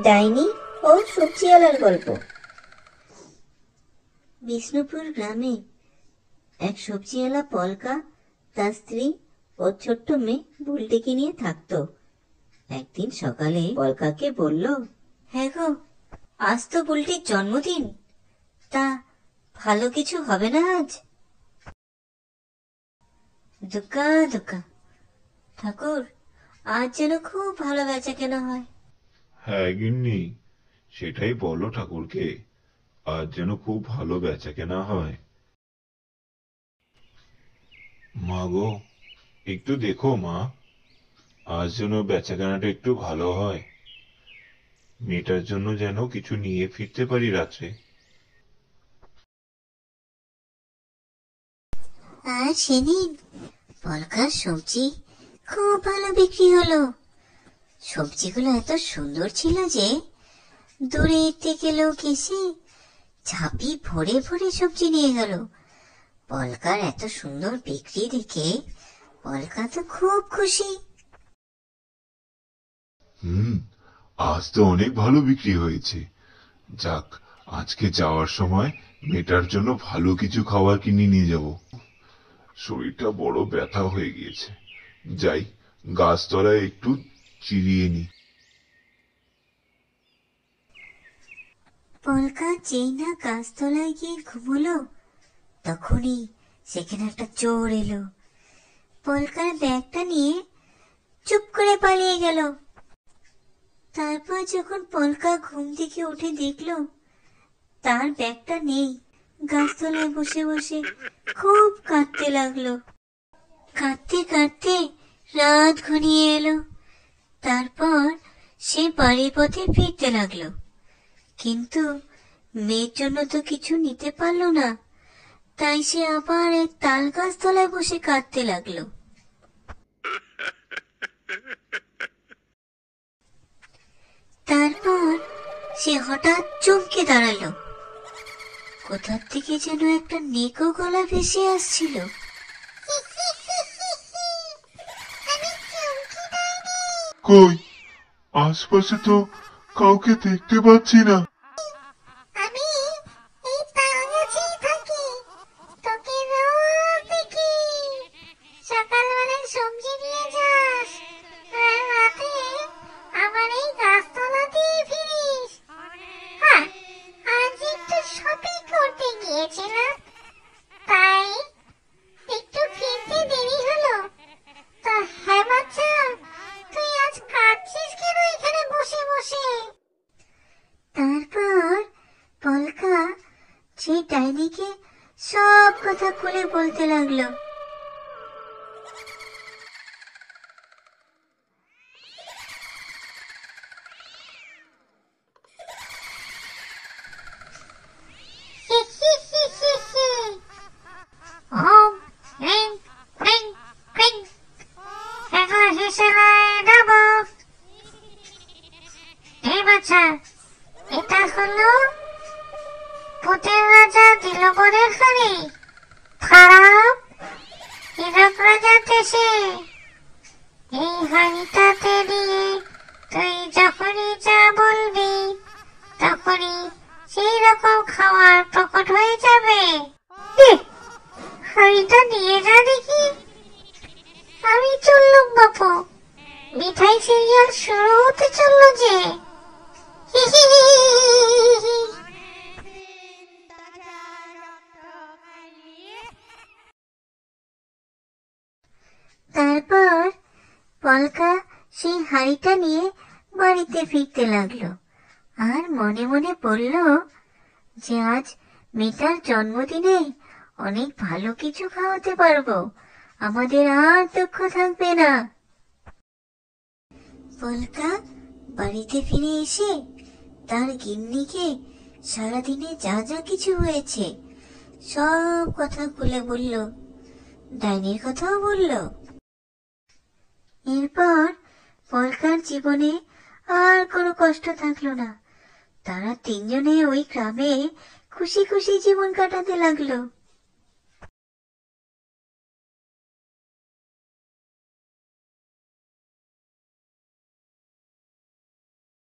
ডাইনি ও সবজিওয়ালার গল্প। বিষ্ণুপুর গ্রামে এক সবজিওয়ালা পলকা তার স্ত্রী ও ছোট্ট মেয়ে বুলটিকে নিয়ে থাকতো। একদিন সকালে পলকাকে বলল, হ্যাঁ গো, আজ তো বুলটির জন্মদিন, তা ভালো কিছু হবে না আজ? দুগ্গা দুগ্গা, ঠাকুর, আজ যেন খুব ভালো বেচা কেনা হয়। হ্যাঁ গিন্নি, সেটাই বলো ঠাকুরকে, আজ যেন খুব ভালো বেচা কেনা হয়। মা গো, একটু দেখো মা, আজ যেন বেচা কেনাটা একটু ভালো হয়, মেয়েটার জন্য যেন কিছু নিয়ে ফিরতে পারি রাত্রে। আর সেদিন পলকার সবজি খুব ভালো বিক্রি হলো। সবজিগুলো এত সুন্দর ছিল যে দূরের থেকে লোক এসে ঝাঁপি ভরে ভরে সবজি নিয়ে গেল। পলকার এত সুন্দর বিক্রি দেখে পলকা তো খুব খুশি। আজ তো অনেক ভালো বিক্রি হয়েছে। যাক, আজকে যাওয়ার সময় মেয়েটার জন্য ভালো কিছু খাবার কিনে নিয়ে যাব। শরীরটা বড় ব্যথা হয়ে গিয়েছে, যাই গাছতলায় একটু চিরিয়ে নি। পলকা যেই না গাছতলায় গিয়ে ঘুমোলো, তখনই সেখানে একটা চোর এলো। পলকার ব্যাগটা নিয়ে চুপ করে পালিয়ে গেল। তারপর যখন পলকা ঘুম থেকে উঠে দেখল তার ব্যাগটা নেই, গাছতলায় বসে বসে খুব কাঁদতে লাগলো। কাঁদতে কাঁদতে রাত ঘনিয়ে এলো। তারপর সে বাড়ির পথে ফিরতে লাগলো, কিন্তু মেয়ের জন্য তো কিছু নিতে পারলো না। তাই সে আবার এক তাল গাছ তলায় বসে কাঁদতে লাগলো। তারপর সে হঠাৎ চমকে দাঁড়ালো। কোথা থেকে যেন একটা নেকো গলা ভেসে আসছিল। কই, আশপাশে তো কাউকে দেখতে পাচ্ছি না। আমি এই তাল গাছেই থাকি, তোকে রোজ দেখি। সকালবেলায় সবজি নিয়ে যাস, আর রাতে আবার এই গাছতলা দিয়ে ফিরিস। হ্যাঁ, আজ একটু শপিং করতে গিয়েছিলাম, তাই একটু ফিরতে দেরি হলো। তা হ্যাঁ বাচ্চা, তুই আজ কাঁদছিস কেন এখানে বসে বসে? তারপর পলকা সেই ডাইনিকে সব কথা খুলে বলতে লাগলো। ওম রিং রিং রিং, একলা হিসেলায় ডাবো। এই বাচ্চা, এটা হলো ভূতের রাজা দিলবরের হাড়ি। খারাপ হীরক রাজার দেশে এই হাড়িটাতে দিয়ে তুই যখনই যা বলবি তখনই সেই রকম খাবার প্রকট হয়ে যাবে। হাড়িটা নিয়ে যা দেখি। আমি চললুম বাপু, মিঠাই সিরিয়াল শুরু হতে চললো যে। তারপর পলকা সেই হাড়িটা নিয়ে বাড়িতে ফিরতে লাগলো, আর মনে মনে বলল যে আজ মেয়েটার জন্মদিনে অনেক ভালো কিছু খাওয়াতে পারবো, আমাদের আর দুঃখ থাকবে না। পলকা বাড়িতে ফিরে এসে তার গিন্নিকে সারাদিনে যা যা কিছু হয়েছে সব কথা খুলে বলল, ডাইনির কথাও বলল। এরপর পলকার জীবনে আর কোনো কষ্ট থাকলো না। তারা তিনজনে ওই গ্রামে খুশি খুশি জীবন কাটাতে লাগলো।